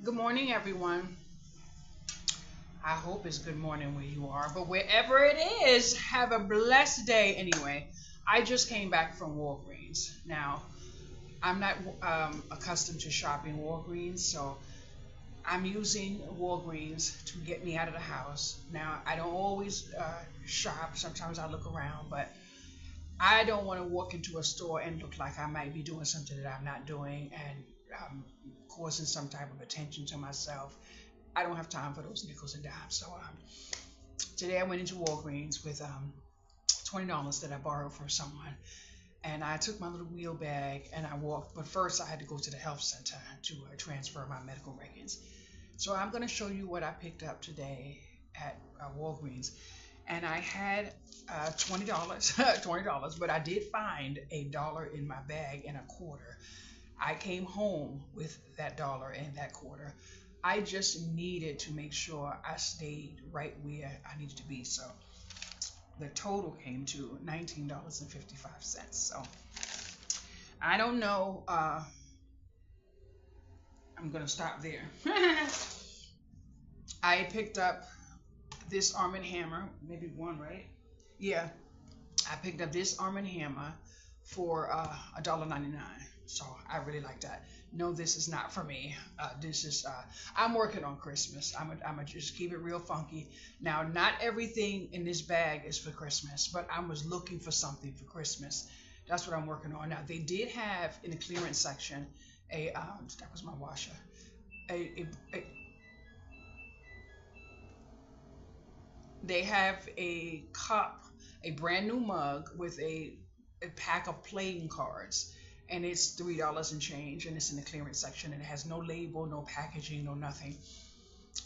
Good morning, everyone. I hope it's good morning where you are, but wherever it is, have a blessed day anyway. I just came back from Walgreens. Now, I'm not accustomed to shopping Walgreens, so I'm using Walgreens to get me out of the house. Now, I don't always shop, sometimes I look around, but I don't want to walk into a store and look like I might be doing something that I'm not doing and causing some type of attention to myself. I don't have time for those nickels and dimes. So today I went into Walgreens with $20 that I borrowed from someone, and I took my little wheel bag and I walked. But first, I had to go to the health center to transfer my medical records. So I'm going to show you what I picked up today at Walgreens, and I had $20, $20, but I did find $1 in my bag and a quarter. I came home with that dollar and that quarter. I just needed to make sure I stayed right where I needed to be. So the total came to $19.55. So I don't know. I'm going to stop there. I picked up this Arm& Hammer, maybe one, right? Yeah, I picked up this Arm& Hammer for $1.99. So I really like that. No, this is not for me. This is I'm working on Christmas. I'm just keep it real funky. Now, not everything in this bag is for Christmas, but I was looking for something for Christmas. That's what I'm working on. Now, they did have in the clearance section a that was my washer. A They have a cup, a brand new mug with a pack of playing cards, and it's $3 and change, and it's in the clearance section, and it has no label, no packaging, no nothing.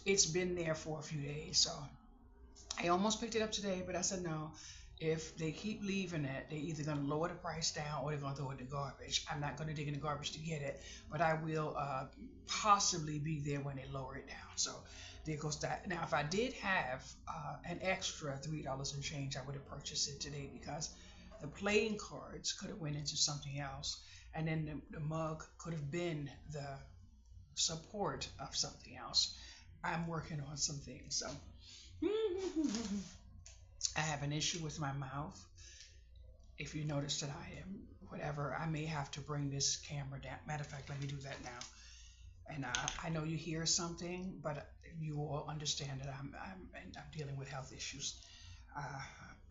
It's been there for a few days, so I almost picked it up today, but I said no. If they keep leaving it, they're either going to lower the price down or they're going to throw it in the garbage. I'm not going to dig in the garbage to get it, but I will possibly be there when they lower it down. So there goes that. Now, if I did have an extra $3 and change, I would have purchased it today because the playing cards could have went into something else, and then the mug could have been the support of something else. I'm working on some things, so I have an issue with my mouth. If you notice that I am whatever, I may have to bring this camera down. Matter of fact, let me do that now. And I know you hear something, but you all understand that I'm dealing with health issues.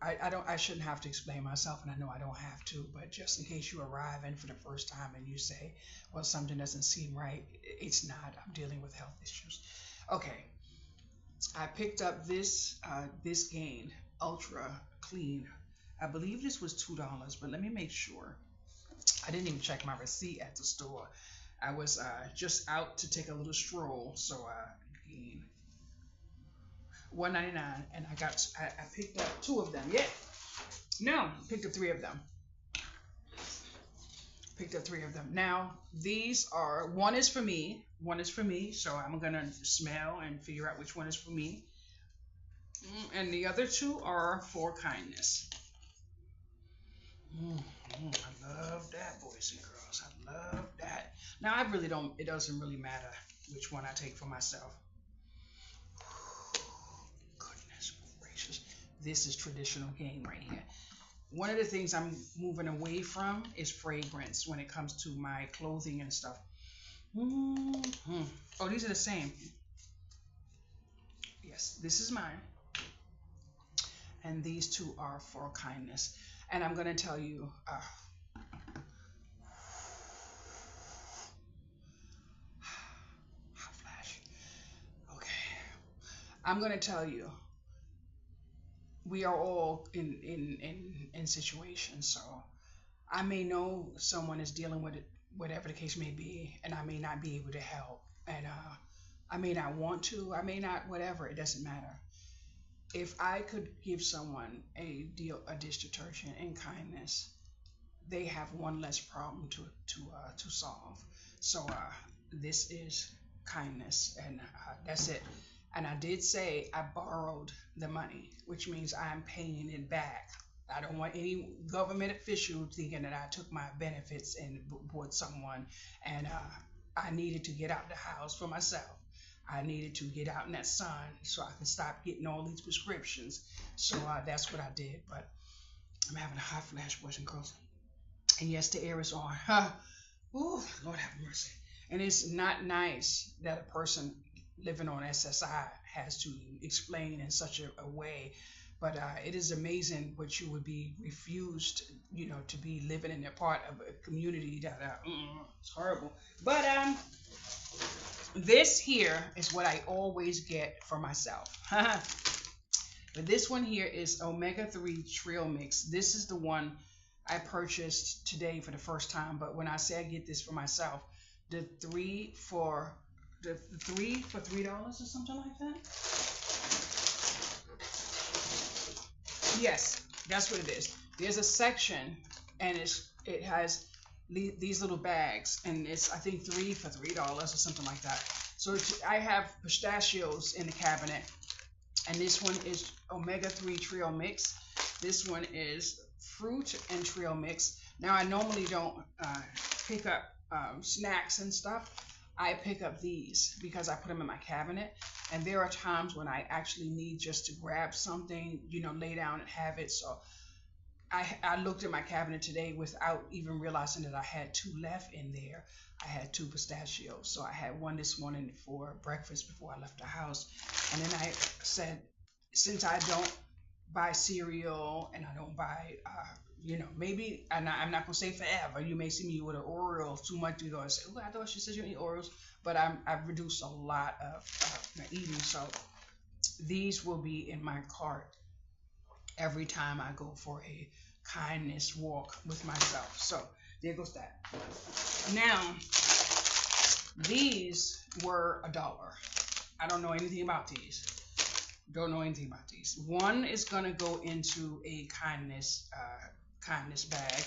I shouldn't have to explain myself, and I know I don't have to, but just in case you arrive in for the first time and you say, well, something doesn't seem right, it's not. I'm dealing with health issues. Okay, I picked up this Gain Ultra Clean. I believe this was $2, but let me make sure. I didn't even check my receipt at the store. I was just out to take a little stroll, so Gain $1.99, and I picked up two of them. Yeah, no, picked up three of them. Picked up three of them. Now these are one is for me. One is for me, so I'm gonna smell and figure out which one is for me. And the other two are for kindness. I love that, boys and girls. I love that. Now I really don't. It doesn't really matter which one I take for myself. Goodness gracious, this is traditional Gain right here. One of the things I'm moving away from is fragrance when it comes to my clothing and stuff. Oh, these are the same. Yes, this is mine. And these two are for kindness. And I'm going to tell you, hot flash. Okay. I'm going to tell you, we are all in situations. So I may know someone is dealing with it, whatever the case may be, and I may not be able to help. And I may not want to, I may not, whatever, it doesn't matter. If I could give someone a dish detergent in kindness, they have one less problem to solve. So this is kindness, and that's it. And I did say I borrowed the money, which means I'm paying it back. I don't want any government official thinking that I took my benefits and bought someone and I needed to get out the house for myself. I needed to get out in that sun so I could stop getting all these prescriptions. So that's what I did. But I'm having a hot flash, boys and girls. And yes, the air is on. Ooh, Lord have mercy. And it's not nice that a person living on SSI has to explain in such a way. But it is amazing what you would be refused, to be living in a part of a community that it's horrible. But this here is what I always get for myself. But this one here is omega-3 Trail Mix. This is the one I purchased today for the first time. But when I say I get this for myself, the three for $3 or something like that. Yes, that's what it is. There's a section, and it has these little bags, and it's I think three for $3 or something like that. So I have pistachios in the cabinet, and this one is omega-3 trail mix. This one is fruit and trail mix. Now I normally don't pick up snacks and stuff. I pick up these because I put them in my cabinet, and there are times when I actually need just to grab something, lay down and have it. So I looked at my cabinet today without even realizing that I had two left in there. I had two pistachios. So I had one this morning for breakfast before I left the house. And then I said, since I don't buy cereal and I don't buy, maybe, and I'm not going to say forever. You may see me with an Oreo too much. You go and say, oh, I thought she said you eat Oreos. But I've reduced a lot of my eating. So these will be in my cart every time I go for a kindness walk with myself. So there goes that. Now, these were $1. I don't know anything about these. Don't know anything about these. One is gonna go into a kindness bag,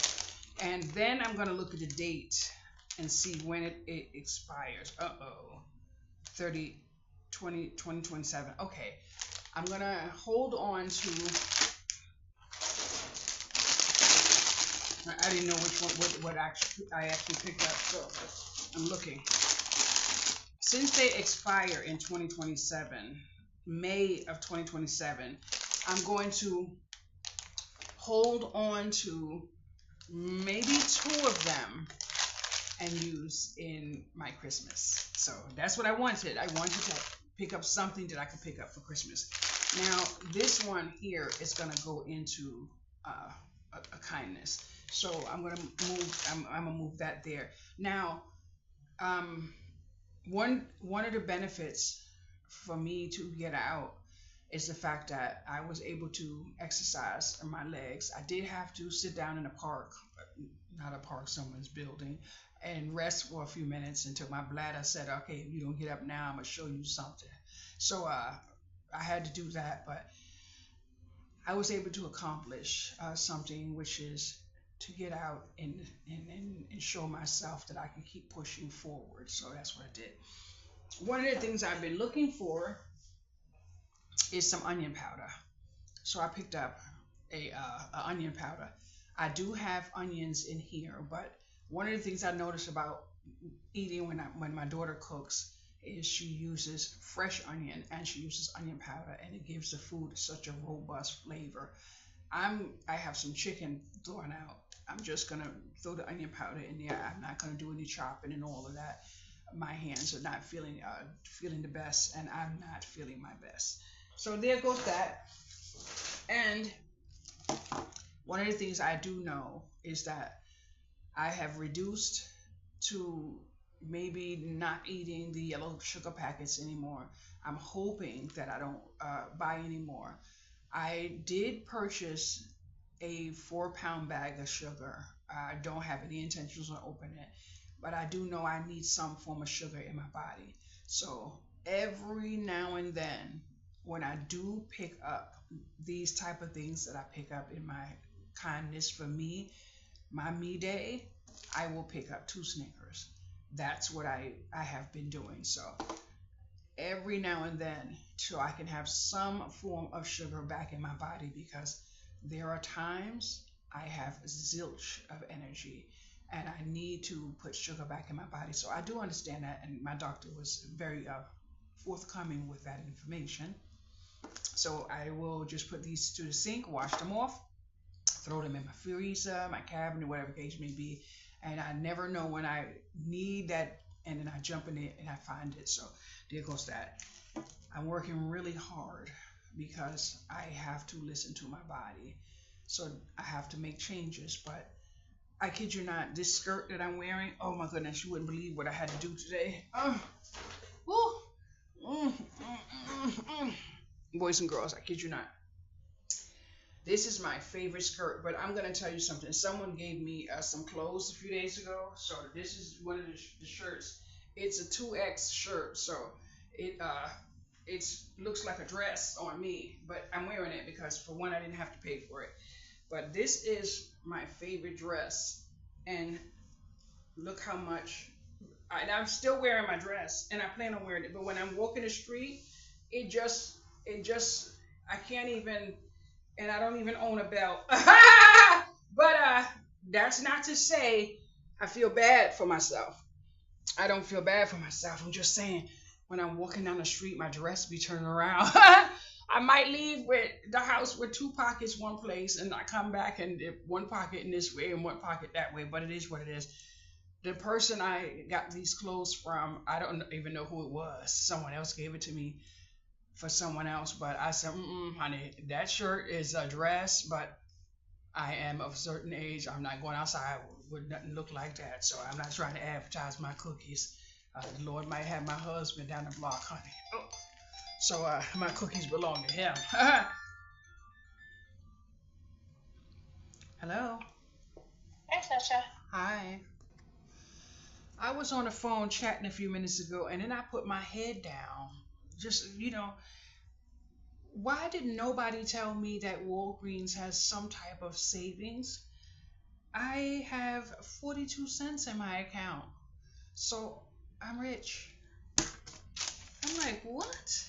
and then I'm gonna look at the date and see when it expires. 2027. Okay, I'm gonna hold on to. I didn't know which one, what I actually picked up, so I'm looking. Since they expire in 2027, May of 2027, I'm going to hold on to maybe two of them and use in my Christmas. So that's what I wanted. I wanted to pick up something that I could pick up for Christmas. Now, this one here is going to go into a kindness. So I'm gonna move that there. Now, one of the benefits for me to get out is the fact that I was able to exercise my legs. I did have to sit down in a park, not a park, someone's building, and rest for a few minutes until my bladder said, okay, if you don't get up now, I'm gonna show you something. So I had to do that, but I was able to accomplish something, which is to get out and show myself that I can keep pushing forward. So that's what I did. One of the things I've been looking for is some onion powder. So I picked up a onion powder. I do have onions in here, but one of the things I notice about eating when my daughter cooks is she uses fresh onion and she uses onion powder, and it gives the food such a robust flavor. I have some chicken thrown out. I'm just gonna throw the onion powder in there. I'm not gonna do any chopping and all of that. My hands are not feeling the best, and I'm not feeling my best. So there goes that. And one of the things I do know is that I have reduced to maybe not eating the yellow sugar packets anymore. I'm hoping that I don't buy anymore. I did purchase a 4-pound bag of sugar. I don't have any intentions on opening it, but I do know I need some form of sugar in my body. So every now and then, when I do pick up these type of things that I pick up in my kindness for me, my me day, I will pick up 2 Snickers. That's what I have been doing. So every now and then, so I can have some form of sugar back in my body, because there are times I have zilch of energy, and I need to put sugar back in my body. So I do understand that, and my doctor was very forthcoming with that information. So I will just put these to the sink, wash them off, throw them in my freezer, my cabinet, whatever the case may be. And I never know when I need that, and then I jump in it and I find it. So there goes that. I'm working really hard because I have to listen to my body. So I have to make changes. But I kid you not, this skirt that I'm wearing, oh my goodness, you wouldn't believe what I had to do today. Woo. Mm, mm, mm. Boys and girls, I kid you not. This is my favorite skirt, but I'm gonna tell you something. Someone gave me some clothes a few days ago, so this is one of the shirts. It's a 2X shirt, so it looks like a dress on me, but I'm wearing it because for one, I didn't have to pay for it. But this is my favorite dress, and look how much. And I'm still wearing my dress, and I plan on wearing it. But when I'm walking the street, it just, I can't even, and I don't even own a belt. But that's not to say I feel bad for myself. I don't feel bad for myself. I'm just saying when I'm walking down the street, my dress be turning around. I might leave with the house with two pockets one place, and I come back and one pocket in this way and one pocket that way. But it is what it is. The person I got these clothes from, I don't even know who it was. Someone else gave it to me for someone else, but I said, honey, that shirt is a dress, but I am of a certain age. I'm not going outside with nothing look like that, so I'm not trying to advertise my cookies. The Lord might have my husband down the block, honey. Oh. So my cookies belong to him. Hello. Hey, Sasha. Hi. I was on the phone chatting a few minutes ago, and then I put my head down. Just, why did nobody tell me that Walgreens has some type of savings? I have 42 cents in my account, so I'm rich. I'm like, what?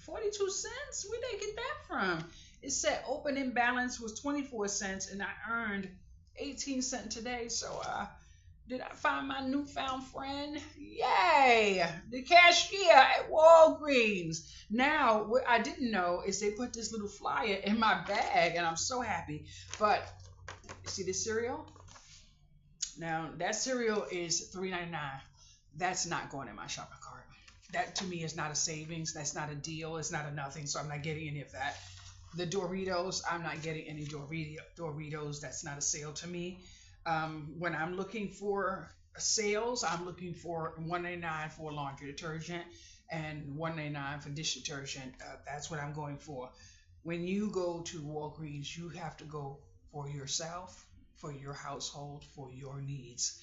42 cents? Where'd they get that from? It said opening balance was 24 cents, and I earned 18 cents today, so did I find my newfound friend? Yay! The cashier at Walgreens. Now, what I didn't know is they put this little flyer in my bag, and I'm so happy. But see this cereal? Now, that cereal is $3.99. That's not going in my shopping cart. That to me is not a savings. That's not a deal. It's not a nothing. So I'm not getting any of that. The Doritos, I'm not getting any Doritos. That's not a sale to me. When I'm looking for sales, I'm looking for $1.99 for laundry detergent and $1.99 for dish detergent. That's what I'm going for. When you go to Walgreens, you have to go for yourself, for your household, for your needs.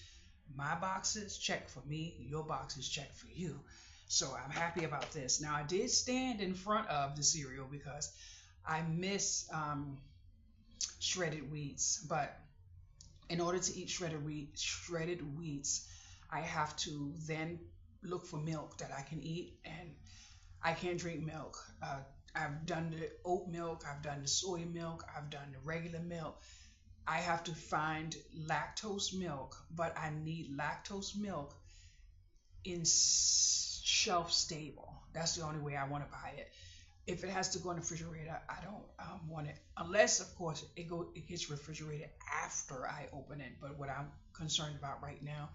My boxes check for me, your boxes check for you. So I'm happy about this. Now I did stand in front of the cereal because I miss shredded wheats, but in order to eat shredded wheats, I have to then look for milk that I can eat, and I can't drink milk. I've done the oat milk, I've done the soy milk, I've done the regular milk. I have to find lactose milk, but I need lactose milk in shelf stable. That's the only way I want to buy it. If it has to go in the refrigerator, I don't want it, unless of course it gets refrigerated after I open it. But what I'm concerned about right now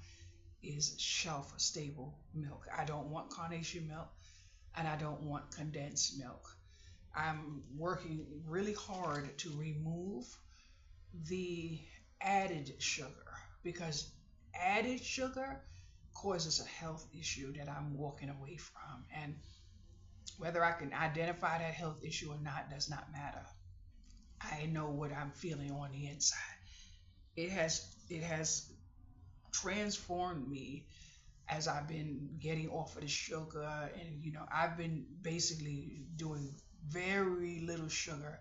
is shelf stable milk. I don't want carnation milk, and I don't want condensed milk. I'm working really hard to remove the added sugar because added sugar causes a health issue that I'm walking away from. And whether I can identify that health issue or not does not matter. I know what I'm feeling on the inside. It has transformed me as I've been getting off of the sugar, and I've been basically doing very little sugar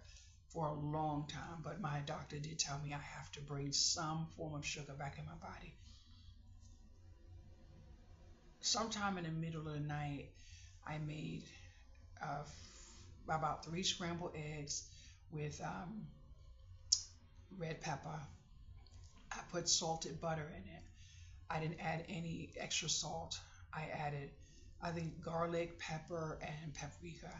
for a long time, but my doctor did tell me I have to bring some form of sugar back in my body. Sometime in the middle of the night, I made uh, about 3 scrambled eggs with red pepper. I put salted butter in it. I didn't add any extra salt. I added, I think, garlic, pepper, and paprika.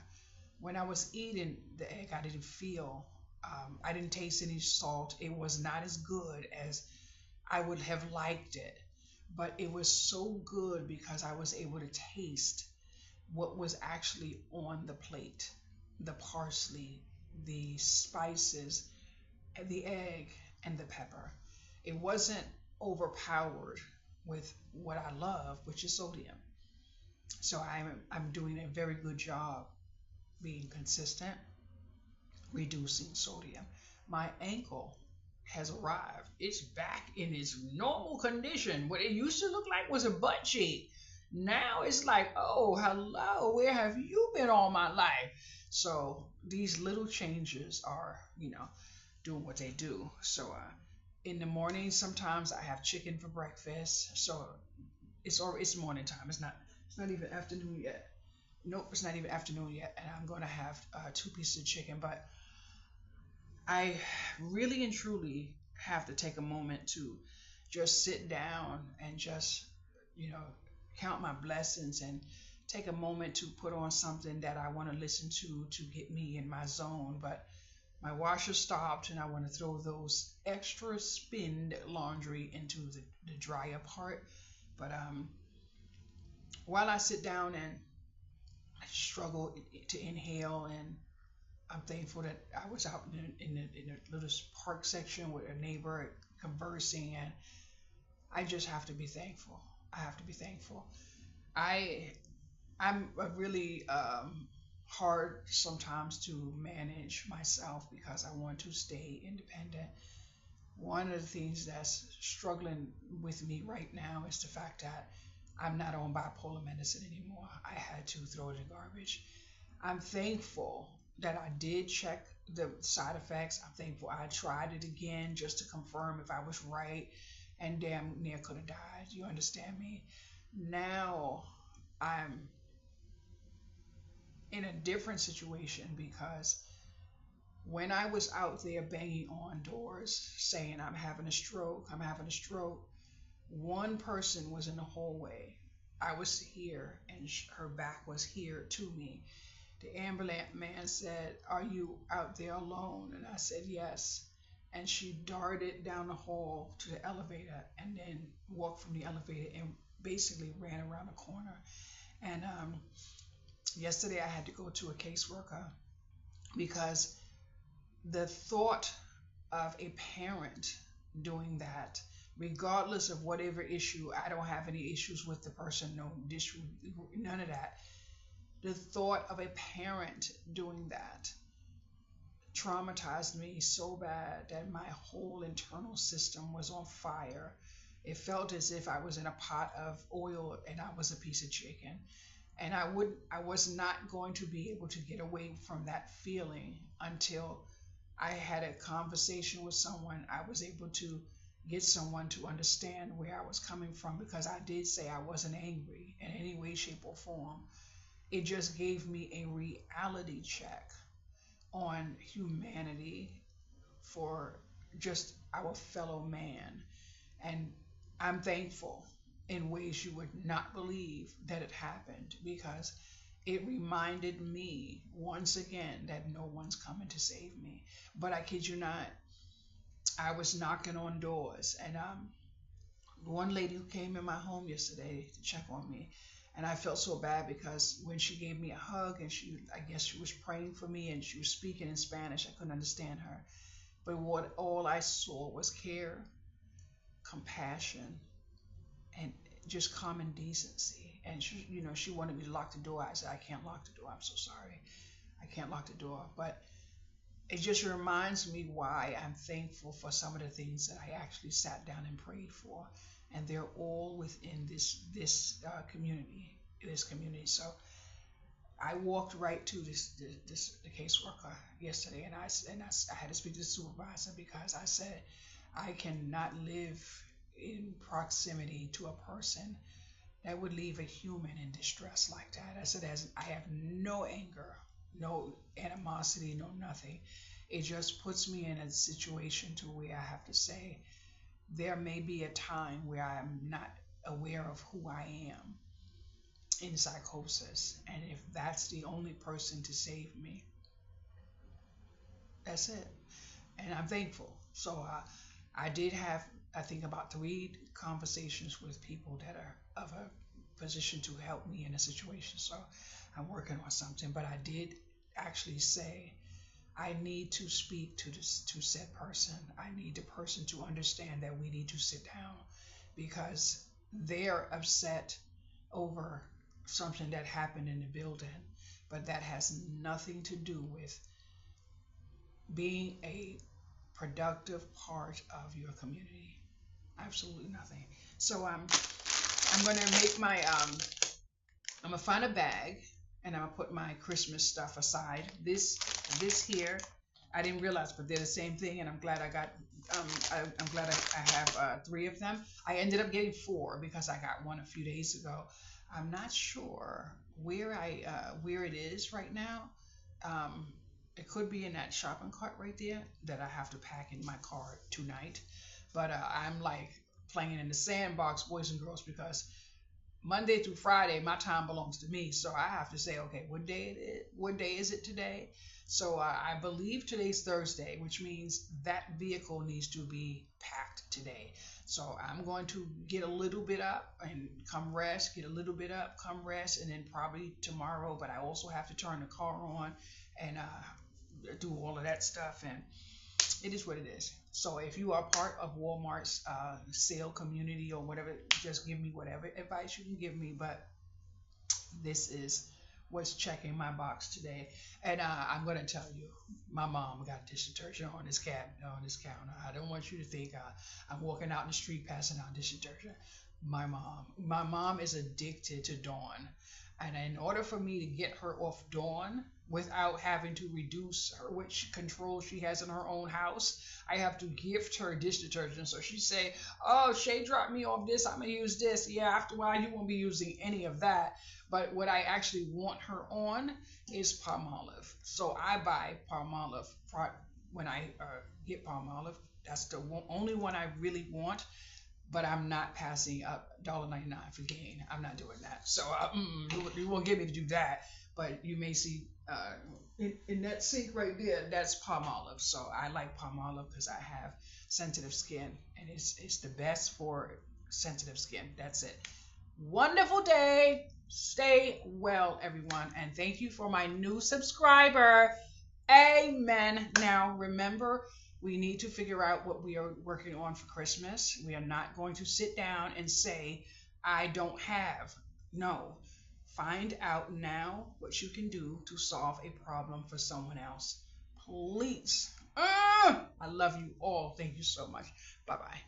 When I was eating the egg, I didn't taste any salt. It was not as good as I would have liked it, but it was so good because I was able to taste what was actually on the plate, the parsley, the spices, the egg, and the pepper. It wasn't overpowered with what I love, which is sodium. So I'm doing a very good job being consistent, reducing sodium. My ankle has arrived. It's back in its normal condition. What it used to look like was a butt cheek. Now it's like, oh, hello, where have you been all my life? So these little changes are, doing what they do. So in the morning, sometimes I have chicken for breakfast. So it's morning time. It's not even afternoon yet. Nope, it's not even afternoon yet, and I'm gonna have 2 pieces of chicken. But I really and truly have to take a moment to just sit down and just, you know, count my blessings and take a moment to put on something that I want to listen to get me in my zone. But my washer stopped, and I want to throw those extra spinned laundry into the dryer part. But while I sit down and I struggle to inhale, and I'm thankful that I was out in a little park section with a neighbor conversing, and I just have to be thankful. I have to be thankful. I I'm a really hard sometimes to manage myself because I want to stay independent. One of the things that's struggling with me right now is the fact that I'm not on bipolar medicine anymore. I had to throw it in the garbage. I'm thankful that I did check the side effects. I'm thankful I tried it again just to confirm if I was right, and damn near could have died. You understand me? Now I'm in a different situation because when I was out there banging on doors saying I'm having a stroke, one person was in the hallway. I was here and her back was here to me. The ambulance man said, "Are you out there alone?" And I said, "Yes." And she darted down the hall to the elevator and then walked from the elevator and basically ran around the corner. And yesterday I had to go to a caseworker because the thought of a parent doing that, regardless of whatever issue, I don't have any issues with the person, no issue, none of that. The thought of a parent doing that traumatized me so bad that my whole internal system was on fire. It felt as if I was in a pot of oil and I was a piece of chicken. And I was not going to be able to get away from that feeling until I had a conversation with someone. I was able to get someone to understand where I was coming from, because I did say I wasn't angry in any way, shape, or form. It just gave me a reality check on humanity for just our fellow man. And I'm thankful in ways you would not believe that it happened, because it reminded me once again that no one's coming to save me. But I kid you not, I was knocking on doors, and one lady who came in my home yesterday to check on me, and I felt so bad because when she gave me a hug and I guess she was praying for me and she was speaking in Spanish, I couldn't understand her. But what all I saw was care, compassion, and just common decency. And she wanted me to lock the door. I said, "I can't lock the door. I'm so sorry. I can't lock the door." But it just reminds me why I'm thankful for some of the things that I actually sat down and prayed for, and they're all within this community. So I walked right to the caseworker yesterday, and I had to speak to the supervisor because I said I cannot live in proximity to a person that would leave a human in distress like that. I said, as I have no anger, no animosity, no nothing. It just puts me in a situation to where I have to say, there may be a time where I'm not aware of who I am in psychosis. And if that's the only person to save me, that's it. And I'm thankful. So I did have, I think, about 3 conversations with people that are of a position to help me in a situation. So I'm working on something. But I did actually say, I need to speak to this to said person. I need the person to understand that we need to sit down because they're upset over something that happened in the building, but that has nothing to do with being a productive part of your community. Absolutely nothing. So I'm gonna make my I'm gonna find a bag and I'm gonna put my Christmas stuff aside. This here, I didn't realize, but they're the same thing, and I'm glad I got. I'm glad I have 3 of them. I ended up getting 4 because I got one a few days ago. I'm not sure where it is right now. Um, it could be in that shopping cart right there that I have to pack in my car tonight. But I'm like playing in the sandbox, boys and girls, because Monday through Friday, my time belongs to me. So I have to say, okay, what day is it today? So I believe today's Thursday, which means that vehicle needs to be packed today. So I'm going to get a little bit up and come rest, get a little bit up, come rest, and then probably tomorrow. But I also have to turn the car on and do all of that stuff. And it is what it is. So if you are part of Walmart's sale community or whatever, just give me whatever advice you can give me. But this is what's checking my box today. And I'm going to tell you, my mom got dish detergent on this counter. I don't want you to think I'm walking out in the street passing out dish detergent. My mom is addicted to Dawn. And in order for me to get her off Dawn without having to reduce her which control she has in her own house, I have to gift her dish detergent. So she say, "Oh, Shay dropped me off this. I'm gonna use this." Yeah, after a while you won't be using any of that. But what I actually want her on is Palmolive. So I buy Palmolive when I get Palmolive. That's the only one I really want. But I'm not passing up $1.99 for gain. I'm not doing that. So you won't get me to do that. But you may see in that sink right there, that's Palmolive. So I like Palmolive because I have sensitive skin, and it's the best for sensitive skin. That's it. Wonderful day. Stay well, everyone, and thank you for my new subscriber. Amen. Now remember, we need to figure out what we are working on for Christmas. We are not going to sit down and say, I don't have. No. Find out now what you can do to solve a problem for someone else. Please. I love you all. Thank you so much. Bye-bye.